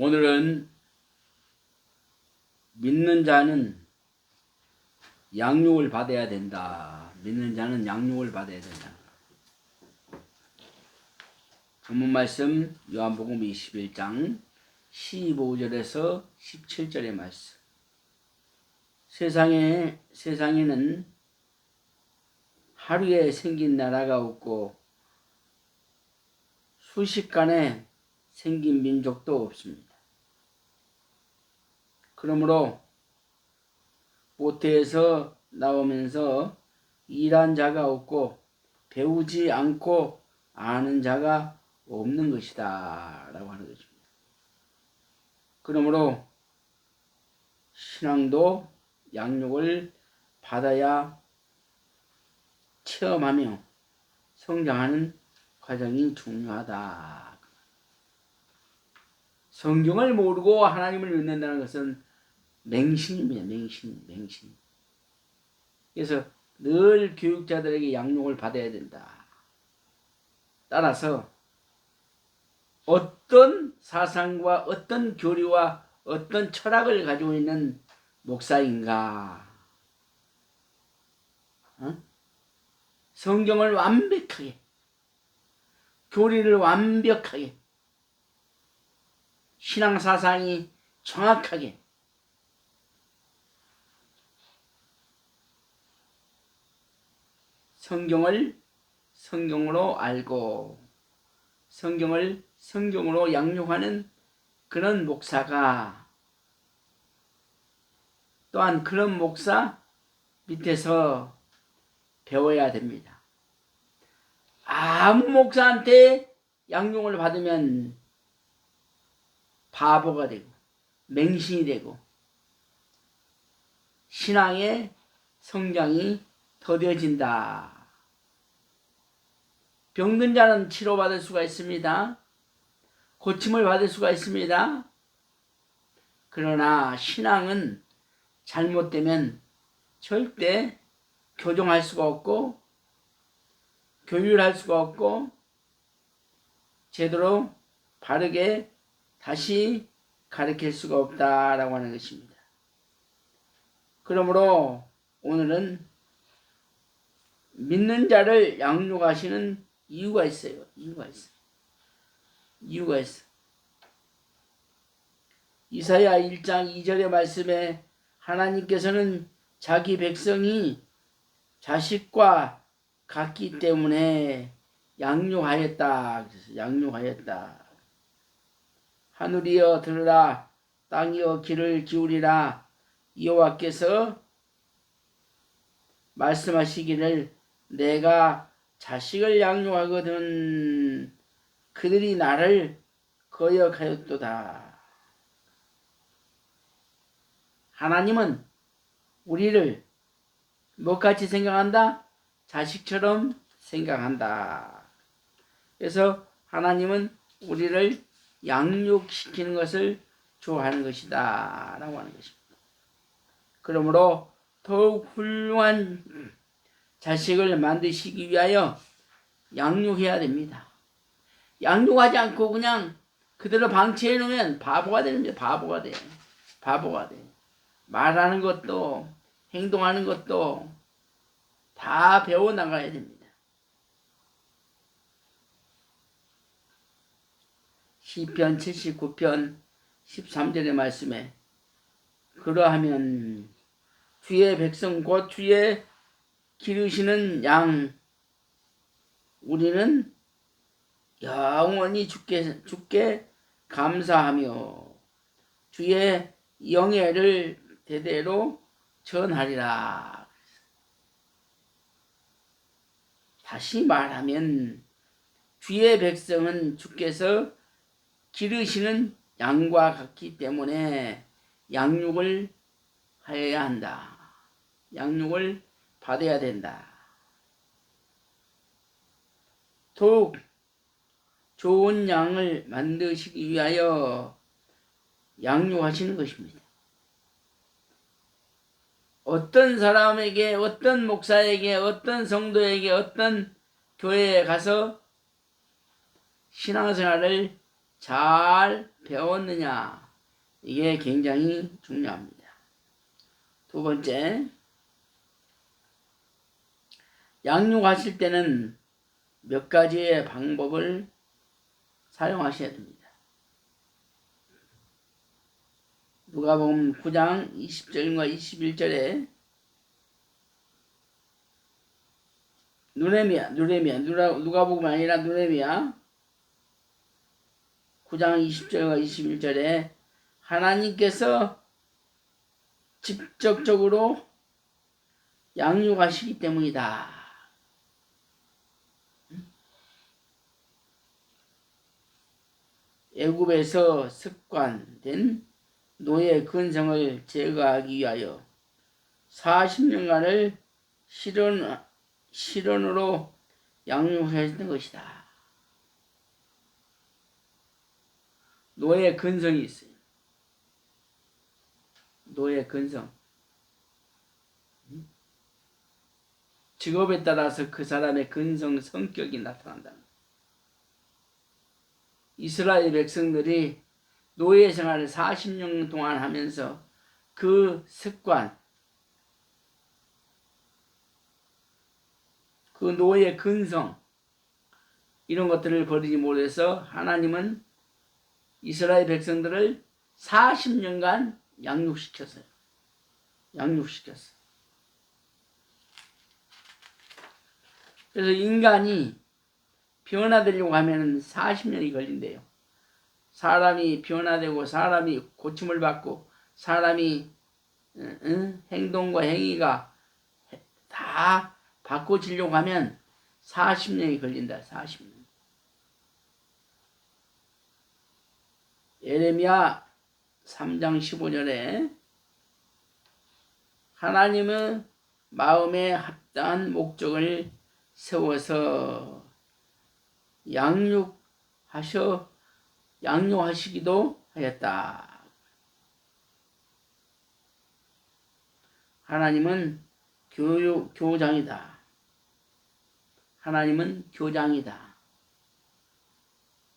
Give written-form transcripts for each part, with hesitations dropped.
오늘은 믿는 자는 양육을 받아야 된다. 믿는 자는 양육을 받아야 된다. 본문 말씀 요한복음 21장 15절에서 17절의 말씀. 세상에는 하루에 생긴 나라가 없고 순식간에 생긴 민족도 없습니다. 그러므로 모태에서 나오면서 일한 자가 없고 배우지 않고 아는 자가 없는 것이다 라고 하는 것입니다. 그러므로 신앙도 양육을 받아야 체험하며 성장하는 과정이 중요하다. 성경을 모르고 하나님을 믿는다는 것은 맹신입니다. 맹신. 그래서 늘 교육자들에게 양육을 받아야 된다. 따라서 어떤 사상과 어떤 교리와 어떤 철학을 가지고 있는 목사인가, 성경을 완벽하게, 교리를 완벽하게, 신앙사상이 정확하게 성경을 성경으로 알고 성경을 성경으로 양육하는 그런 목사가, 또한 그런 목사 밑에서 배워야 됩니다. 아무 목사한테 양육을 받으면 바보가 되고 맹신이 되고 신앙의 성장이 더뎌진다. 병든 자는 치료받을 수가 있습니다. 고침을 받을 수가 있습니다. 그러나 신앙은 잘못되면 절대 교정할 수가 없고 교육할 수가 없고 제대로 바르게 다시 가르칠 수가 없다라고 하는 것입니다. 그러므로 오늘은 믿는 자를 양육하시는 이유가 있어요. 이유가 있어. 이사야 1장 2절의 말씀에 하나님께서는 자기 백성이 자식과 같기 때문에 양육하였다. 양육하였다. 하늘이여 들으라, 땅이여 귀를 기울이라. 여호와께서 말씀하시기를 내가 자식을 양육하거든 그들이 나를 거역하였도다. 하나님은 우리를 뭐같이 생각한다? 자식처럼 생각한다. 그래서 하나님은 우리를 양육시키는 것을 좋아하는 것이다 라고 하는 것입니다. 그러므로 더욱 훌륭한 자식을 만드시기 위하여 양육해야 됩니다. 양육하지 않고 그냥 그대로 방치해 놓으면 바보가 되는데 바보가 돼. 말하는 것도 행동하는 것도 다 배워나가야 됩니다. 시편 79편 13절의 말씀에 그러하면 주의 백성 곧 주의 기르시는 양 우리는 영원히 주께 감사하며 주의 영예를 대대로 전하리라. 다시 말하면 주의 백성은 주께서 기르시는 양과 같기 때문에 양육을 하여야 한다. 양육을 받아야 된다. 더욱 좋은 양을 만드시기 위하여 양육하시는 것입니다. 어떤 사람에게, 어떤 목사에게, 어떤 성도에게, 어떤 교회에 가서 신앙생활을 잘 배웠느냐. 이게 굉장히 중요합니다. 두 번째, 양육하실 때는 몇 가지의 방법을 사용하셔야 됩니다. 누가복음 9장 20절과 21절에 누가복음 아니라 누레미야 9장 20절과 21절에 하나님께서 직접적으로 양육하시기 때문이다. 애굽에서 습관된 노예 근성을 제거하기 위하여 40년간을 실현으로 양육하셨던 것이다. 노예 근성이 있어요. 노예 근성. 직업에 따라서 그 사람의 근성 성격이 나타난다. 이스라엘 백성들이 노예 생활을 40년 동안 하면서 그 습관, 그 노예 근성 이런 것들을 버리지 못해서 하나님은 이스라엘 백성들을 40년간 양육시켰어요. 그래서 인간이 변화되려고 하면 40년이 걸린대요. 사람이 변화되고 사람이 고침을 받고 사람이 행동과 행위가 다 바꿔지려고 하면 40년이 걸린다. 40년. 예레미야 3장 15절에 하나님의 마음에 합당한 목적을 세워서 양육하시기도 하였다. 하나님은 교장이다. 하나님은 교장이다.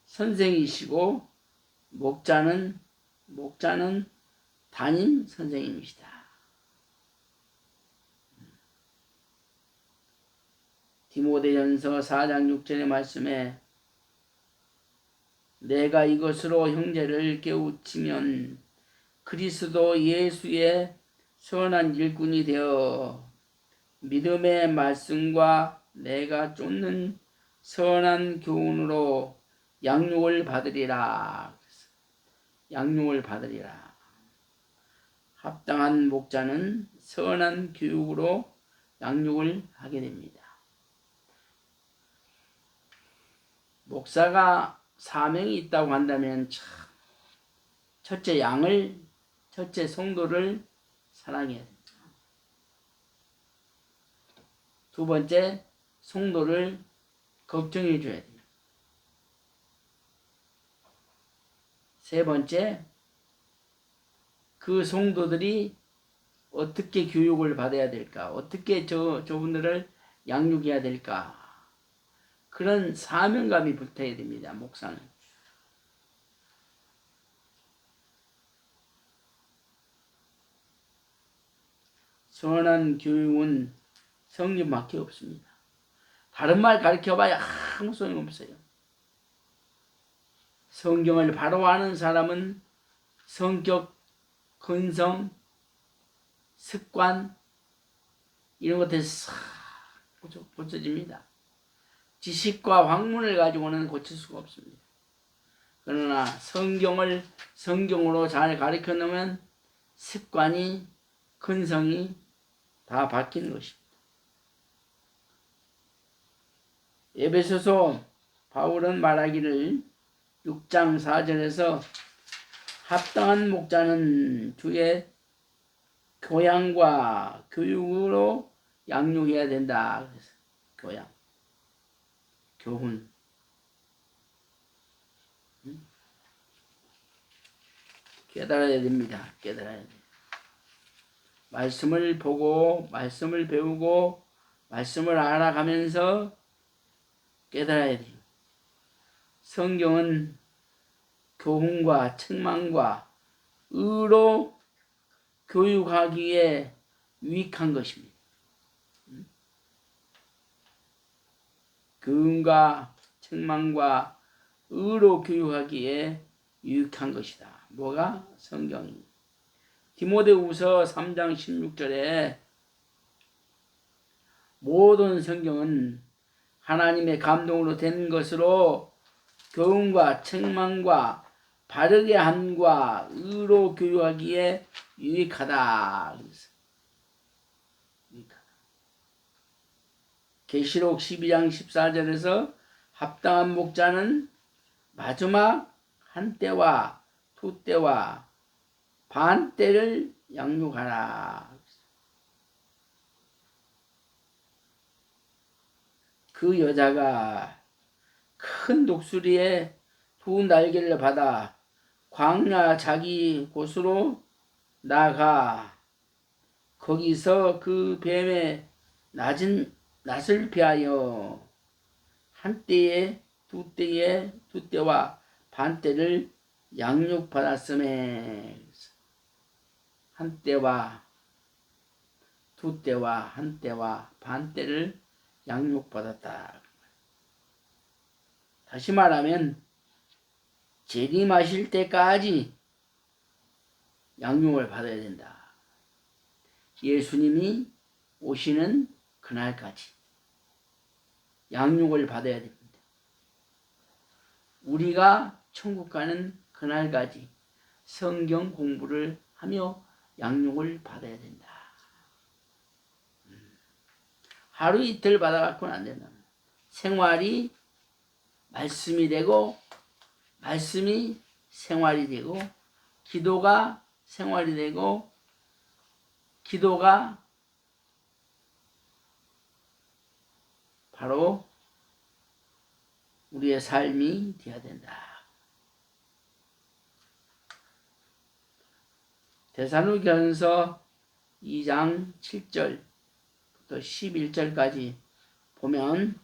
선생이시고 목자는 담임 선생님이시다. 디모데전서 4장 6절의 말씀에 내가 이것으로 형제를 깨우치면 그리스도 예수의 선한 일꾼이 되어 믿음의 말씀과 내가 쫓는 선한 교훈으로 양육을 받으리라. 합당한 목자는 선한 교육으로 양육을 하게 됩니다. 목사가 사명이 있다고 한다면 첫째 성도를 사랑해야 됩니다. 두 번째 성도를 걱정해 줘야 됩니다. 세 번째 그 성도들이 어떻게 교육을 받아야 될까? 어떻게 저분들을 양육해야 될까? 그런 사명감이 붙어야 됩니다. 목사는. 선한 교육은 성경밖에 없습니다. 다른 말 가르쳐봐야 아무 소용없어요. 성경을 바로 아는 사람은 성격, 근성, 습관 이런 것들이 싹 고쳐집니다. 지식과 학문을 가지고는 고칠 수가 없습니다. 그러나 성경으로 잘 가르쳐 놓으면 습관이, 근성이 다 바뀌는 것입니다. 에베소서 바울은 말하기를 6장 4절에서 합당한 목자는 주의 교양과 교육으로 양육해야 된다. 그래서 교훈. 깨달아야 됩니다. 말씀을 보고 말씀을 배우고 말씀을 알아가면서 깨달아야 돼요. 성경은 교훈과 책망과 의로 교육하기에 유익한 것입니다. 교훈과 책망과 의로 교육하기에 유익한 것이다. 뭐가? 성경이. 디모데후서 3장 16절에 모든 성경은 하나님의 감동으로 된 것으로 교훈과 책망과 바르게 함과 의로 교육하기에 유익하다. 계시록 12장 14절에서 합당한 목자는 마지막 한 때와 두 때와 반 때를 양육하라. 그 여자가 큰 독수리의 두 날개를 받아 광야 자기 곳으로 나가 거기서 그 뱀의 낯을 피하여 한 때에 두 때와 반 때를 양육받았음에 한 때와 두 때와 한 때와 반 때를 양육받았다. 다시 말하면 재림하실 때까지 양육을 받아야 된다. 예수님이 오시는 그날까지 양육을 받아야 됩니다. 우리가 천국 가는 그날까지 성경 공부를 하며 양육을 받아야 된다. 하루 이틀 받아갖고는 안 된다. 생활이 말씀이 되고 말씀이 생활이 되고 기도가 생활이 되고 기도가 바로 우리의 삶이 되어야 된다. 데살로니가전서 2장 7절부터 11절까지 보면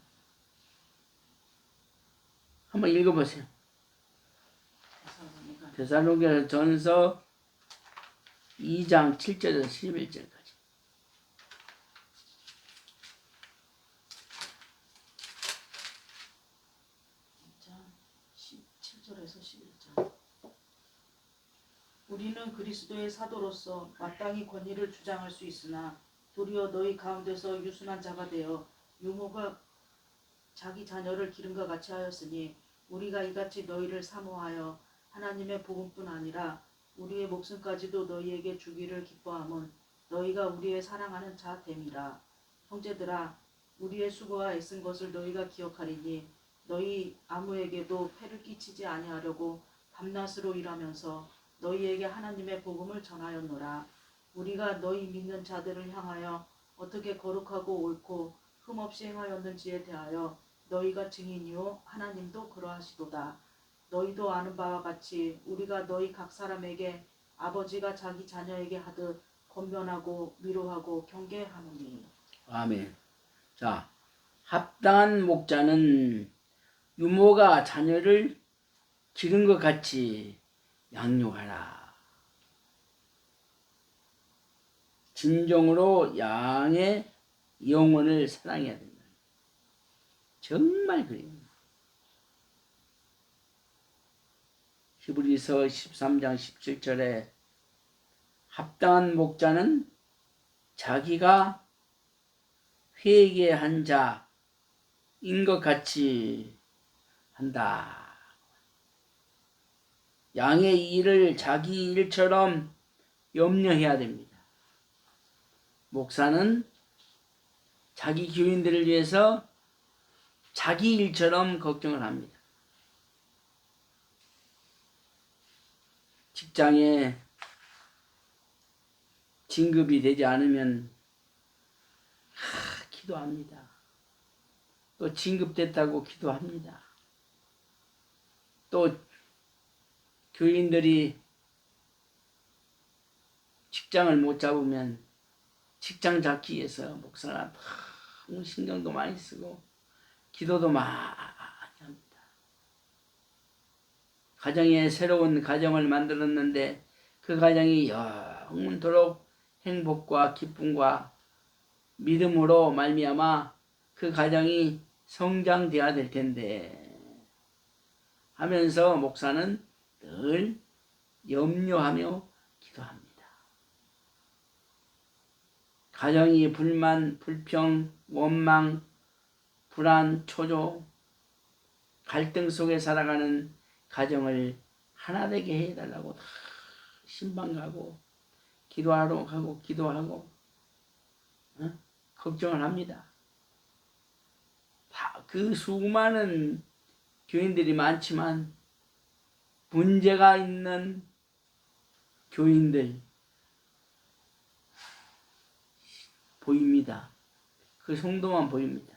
한번 읽어보세요. 데살로니가전서 2장 7절에서 11절까지. 7절에서 11절. 우리는 그리스도의 사도로서 마땅히 권위를 주장할 수 있으나 도리어 너희 가운데서 유순한 자가 되어 유모가 자기 자녀를 기름과 같이 하였으니 우리가 이같이 너희를 사모하여 하나님의 복음뿐 아니라 우리의 목숨까지도 너희에게 주기를 기뻐함은 너희가 우리의 사랑하는 자 됨이라. 형제들아, 우리의 수고와 애쓴 것을 너희가 기억하리니 너희 아무에게도 폐를 끼치지 아니하려고 밤낮으로 일하면서 너희에게 하나님의 복음을 전하였노라. 우리가 너희 믿는 자들을 향하여 어떻게 거룩하고 옳고 흠없이 행하였는지에 대하여 너희가 증인이요 하나님도 그러하시도다. 너희도 아는 바와 같이 우리가 너희 각 사람에게 아버지가 자기 자녀에게 하듯 권면하고 위로하고 경계하노니. 아멘. 자, 합당한 목자는 유모가 자녀를 기른 것 같이 양육하라. 진정으로 양의 영혼을 사랑해야 된다. 정말 그래요. 히브리서 13장 17절에 합당한 목자는 자기가 회개한 자인 것 같이 한다. 양의 일을 자기 일처럼 염려해야 됩니다. 목사는 자기 교인들을 위해서 자기 일처럼 걱정을 합니다. 직장에 진급이 되지 않으면 기도합니다. 또 진급됐다고 기도합니다. 또 교인들이 직장을 못 잡으면 직장 잡기 위해서 목사가 너무 신경도 많이 쓰고 기도도 많이 합니다. 가정에 새로운 가정을 만들었는데 그 가정이 영원토록 행복과 기쁨과 믿음으로 말미암아 그 가정이 성장되어야 될 텐데 하면서 목사는 늘 염려하며 기도합니다. 가정이 불만, 불평, 원망, 불안, 초조, 갈등 속에 살아가는 가정을 하나 되게 해달라고 신방 가고 기도하러 가고 기도하고 걱정을 합니다. 그 수많은 교인들이 많지만 문제가 있는 교인들 보입니다. 그 성도만 보입니다.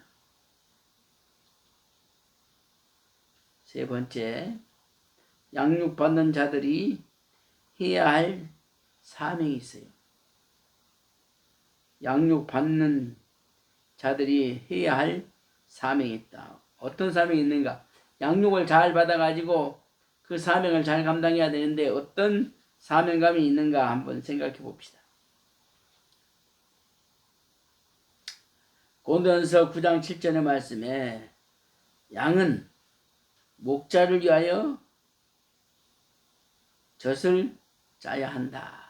세 번째, 양육받는 자들이 해야 할 사명이 있어요. 양육받는 자들이 해야 할 사명이 있다. 어떤 사명이 있는가? 양육을 잘 받아가지고 그 사명을 잘 감당해야 되는데 어떤 사명감이 있는가 한번 생각해 봅시다. 고린도전서 9장 7절의 말씀에 양은 목자를 위하여 젖을 짜야 한다.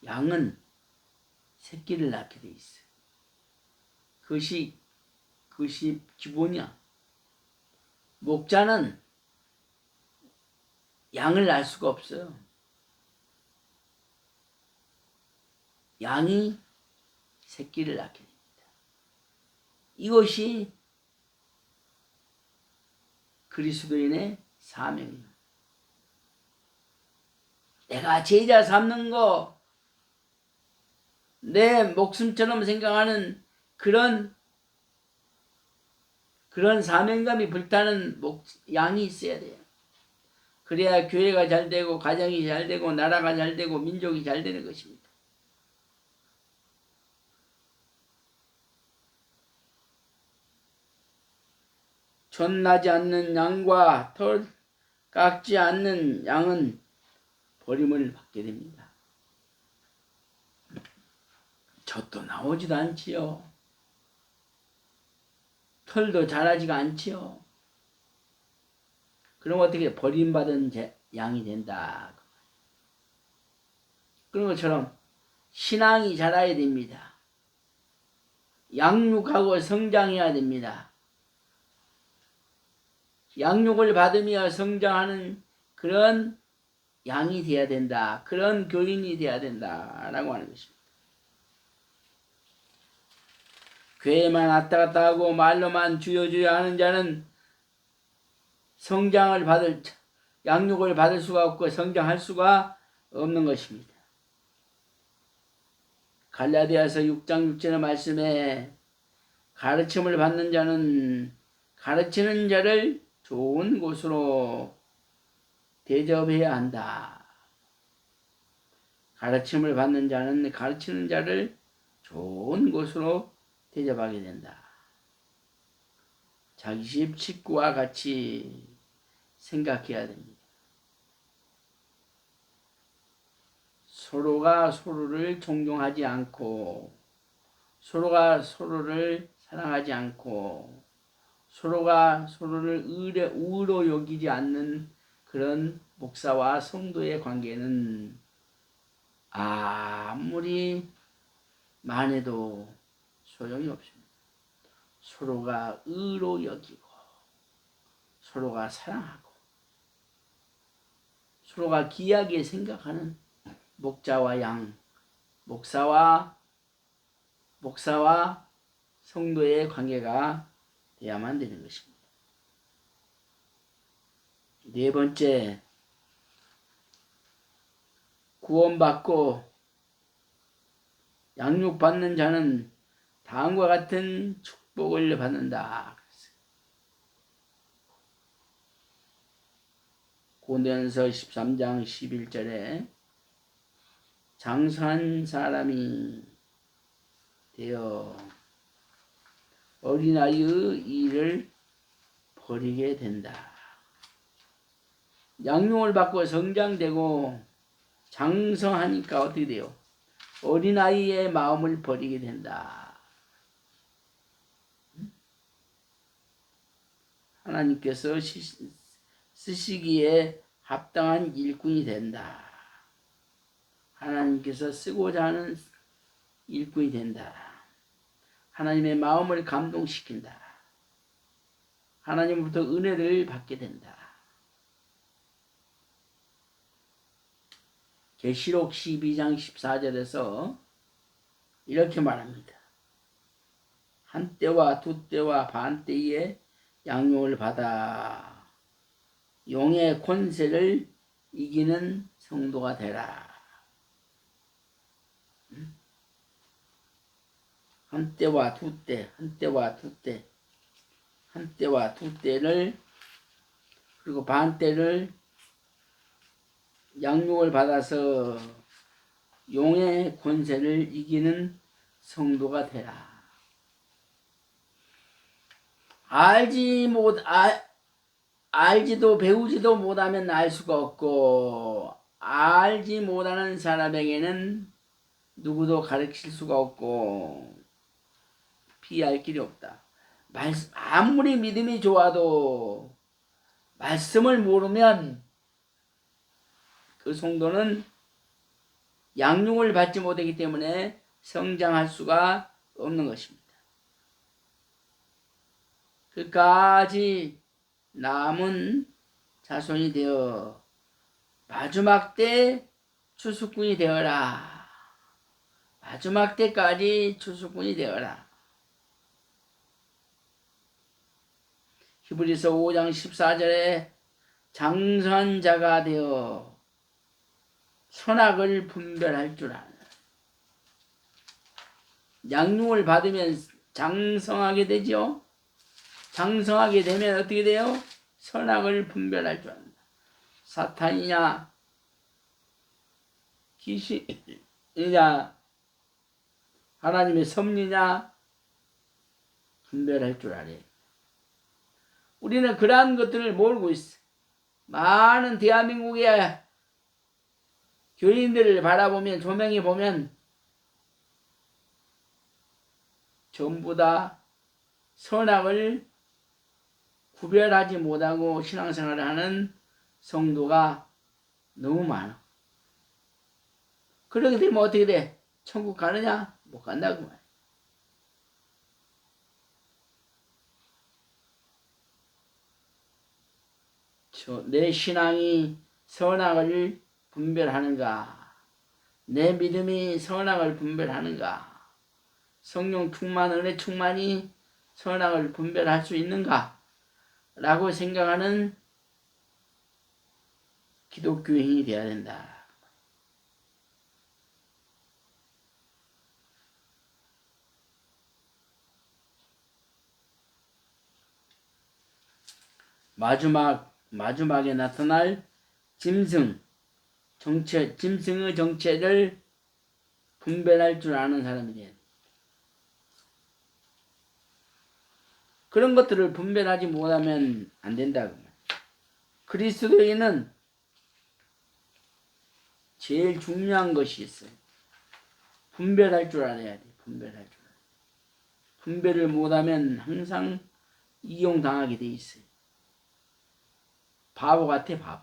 양은 새끼를 낳게 돼 있어. 그것이 기본이야. 목자는 양을 낳을 수가 없어요. 양이 새끼를 낳게 됩니다. 이것이 그리스도인의 사명이에요. 내가 제자 삼는 거, 내 목숨처럼 생각하는 그런 사명감이 불타는 양이 있어야 돼요. 그래야 교회가 잘 되고 가정이 잘 되고 나라가 잘 되고 민족이 잘 되는 것입니다. 촌나지 않는 양과 털 깎지 않는 양은 버림을 받게 됩니다. 젖도 나오지도 않지요. 털도 자라지가 않지요. 그럼 어떻게 버림받은 양이 된다. 그런 것처럼 신앙이 자라야 됩니다. 양육하고 성장해야 됩니다. 양육을 받으며 성장하는 그런 양이 되어야 된다. 그런 교인이 되어야 된다라고 하는 것입니다. 교회만 왔다 갔다 하고 말로만 주여 주여 하는 자는 양육을 받을 수가 없고 성장할 수가 없는 것입니다. 갈라디아서 6장 6절의 말씀에 가르침을 받는 자는 가르치는 자를 좋은 곳으로 대접해야 한다. 가르침을 받는 자는 가르치는 자를 좋은 곳으로 대접하게 된다. 자기 집 식구와 같이 생각해야 됩니다. 서로가 서로를 존경하지 않고 서로가 서로를 사랑하지 않고 서로가 서로를 우로 여기지 않는 그런 목사와 성도의 관계는 아무리 많아도 소용이 없습니다. 서로가 의로 여기고 서로가 사랑하고 서로가 귀하게 생각하는 목자와 양, 목사와 성도의 관계가 돼야만 되는 것입니다. 네 번째, 구원받고 양육받는 자는 다음과 같은 축복을 받는다. 고린도전서 13장 11절에 장사한 사람이 되어 어린아이의 일을 버리게 된다. 양육을 받고 성장되고 장성하니까 어떻게 돼요? 어린아이의 마음을 버리게 된다. 하나님께서 쓰시기에 합당한 일꾼이 된다. 하나님께서 쓰고자 하는 일꾼이 된다. 하나님의 마음을 감동시킨다. 하나님으로부터 은혜를 받게 된다. 계시록 12장 14절에서 이렇게 말합니다. 한때와 두때와 반때에 양육을 받아 용의 권세를 이기는 성도가 되라. 한때와 두때, 한때와 두때, 한때와 두때를 그리고 반때를 양육을 받아서 용의 권세를 이기는 성도가 되라. 알지도 배우지도 못하면 알 수가 없고, 알지 못하는 사람에게는 누구도 가르칠 수가 없고, 피할 길이 없다. 아무리 믿음이 좋아도 말씀을 모르면 그 성도는 양육을 받지 못하기 때문에 성장할 수가 없는 것입니다. 끝까지 남은 자손이 되어 마지막 때 추수꾼이 되어라. 마지막 때까지 추수꾼이 되어라. 히브리서 5장 14절에 장성한 자가 되어 선악을 분별할 줄 아는. 양육을 받으면 장성하게 되죠. 장성하게 되면 어떻게 돼요? 선악을 분별할 줄 안다. 사탄이냐 귀신이냐 하나님의 섭리냐 분별할 줄 알아요. 우리는 그러한 것들을 모르고 있어. 많은 대한민국의 교인들을 바라보면 조명해 보면 전부 다 선악을 구별하지 못하고 신앙생활을 하는 성도가 너무 많아. 그렇게 되면 어떻게 돼? 천국 가느냐? 못 간다고 말이야. 내 신앙이 선악을 분별하는가? 내 믿음이 선악을 분별하는가? 성령 충만, 은혜 충만이 선악을 분별할 수 있는가? 라고 생각하는 기독교인이 되어야 된다. 마지막에 나타날 짐승의 정체를 분별할 줄 아는 사람이 돼야 돼. 그런 것들을 분별하지 못하면 안 된다고. 그리스도인은 제일 중요한 것이 있어요. 분별할 줄 알아야 돼. 분별을 못하면 항상 이용당하게 돼 있어요. 바보 같아, 바보.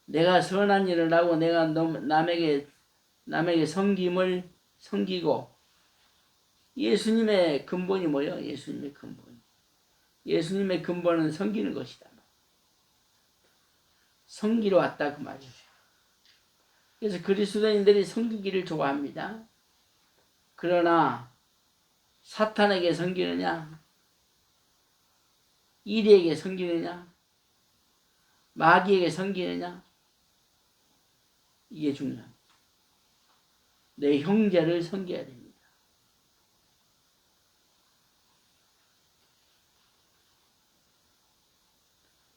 내가 선한 일을 하고 내가 남에게 섬기고 예수님의 근본이 뭐예요? 예수님의 근본은 섬기는 것이다. 섬기러 왔다 그 말이에요. 그래서 그리스도인들이 섬기기를 좋아합니다. 그러나 사탄에게 섬기느냐? 이리에게 섬기느냐? 마귀에게 섬기느냐? 이게 중요합니다. 내 형제를 섬겨야 됩니다.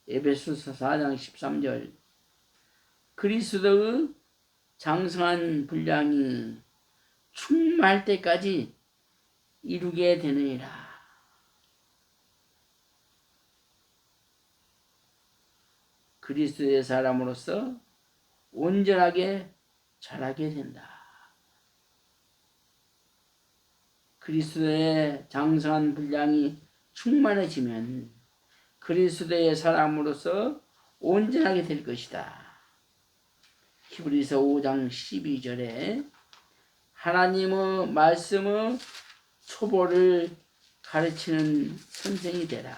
에베소서 4장 13절 그리스도의 장성한 분량이 충만할 때까지 이루게 되느니라. 그리스도의 사람으로서 온전하게 자라게 된다. 그리스도의 장성한 분량이 충만해지면 그리스도의 사람으로서 온전하게 될 것이다. 히브리서 5장 12절에 하나님의 말씀의 초보를 가르치는 선생이 되라.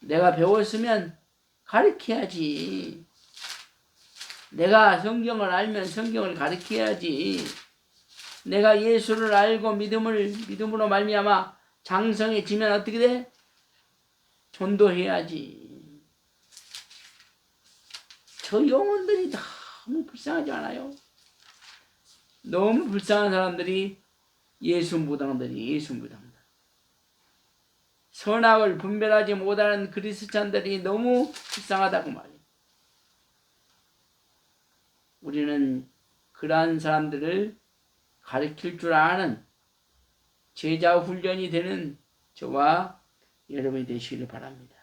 내가 배웠으면 가르쳐야지. 내가 성경을 알면 성경을 가르쳐야지. 내가 예수를 알고 믿음으로 말미암아 장성해지면 어떻게 돼? 전도해야지. 저 영혼들이 너무 불쌍하지 않아요? 너무 불쌍한 사람들이 예수 무당들. 선악을 분별하지 못하는 그리스찬들이 너무 불쌍하다고 말이에요. 우리는 그러한 사람들을 가르칠 줄 아는 제자 훈련이 되는 저와 여러분이 되시기를 바랍니다.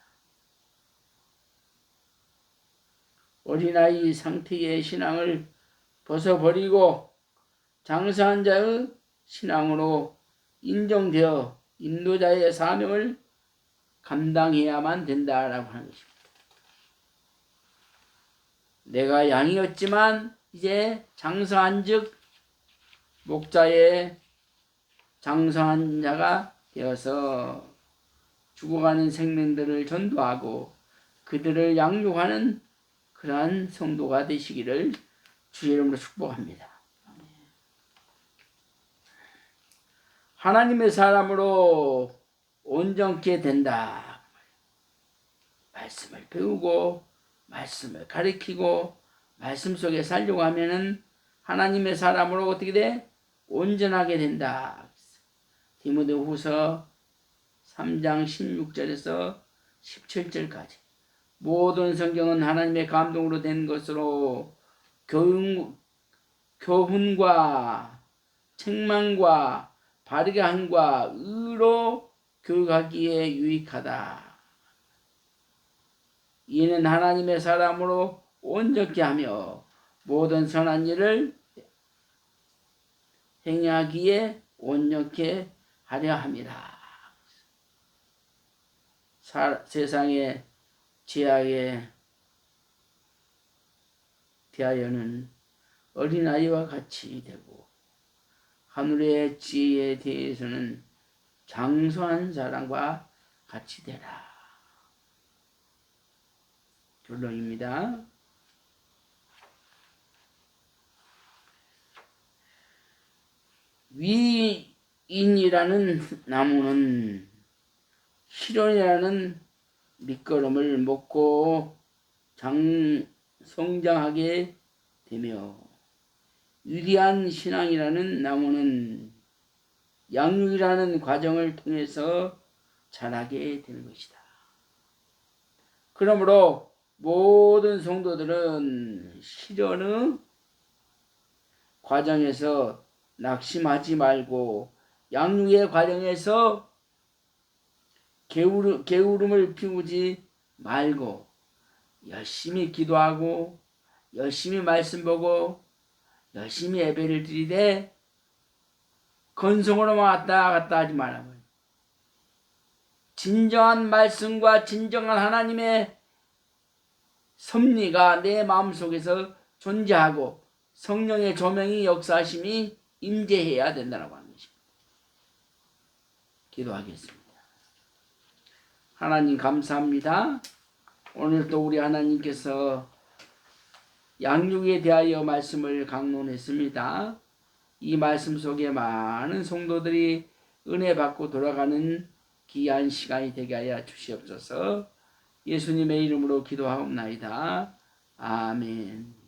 어린아이 상태의 신앙을 벗어버리고 장성한 자의 신앙으로 인정되어 인도자의 사명을 감당해야만 된다라고 하는 것입니다. 내가 양이었지만 이제 장성한 즉 목자의 장성한 자가 되어서 죽어가는 생명들을 전도하고 그들을 양육하는 그러한 성도가 되시기를 주의 이름으로 축복합니다. 하나님의 사람으로 온전케 된다. 말씀을 배우고 말씀을 가르치고 말씀 속에 살려고 하면은 하나님의 사람으로 어떻게 돼? 온전하게 된다. 디모데후서 3장 16절에서 17절까지 모든 성경은 하나님의 감동으로 된 것으로 교훈과 책망과 바르게 함과 의로 교육하기에 유익하다. 이는 하나님의 사람으로 온전케 하며 모든 선한 일을 행하기에 온전케 하려 함이라. 세상의 죄악에 대하여는 어린아이와 같이 되고 하늘의 지혜에 대해서는 장성한 사람과 같이 되라. 결론입니다. 위인이라는 나무는 실현이라는 밑거름을 먹고 성장하게 되며 위대한 신앙이라는 나무는 양육이라는 과정을 통해서 자라게 되는 것이다. 그러므로 모든 성도들은 실현의 과정에서 낙심하지 말고 양육의 과정에서 게으름을 피우지 말고 열심히 기도하고 열심히 말씀 보고 열심히 예배를 드리되 건성으로만 왔다 갔다 하지 말아요. 진정한 말씀과 진정한 하나님의 섭리가 내 마음속에서 존재하고 성령의 조명이 역사하심이 임재해야 된다고 하는 것입니다. 기도하겠습니다. 하나님 감사합니다. 오늘도 우리 하나님께서 양육에 대하여 말씀을 강론했습니다. 이 말씀 속에 많은 성도들이 은혜 받고 돌아가는 귀한 시간이 되게 하여 주시옵소서. 예수님의 이름으로 기도하옵나이다. 아멘.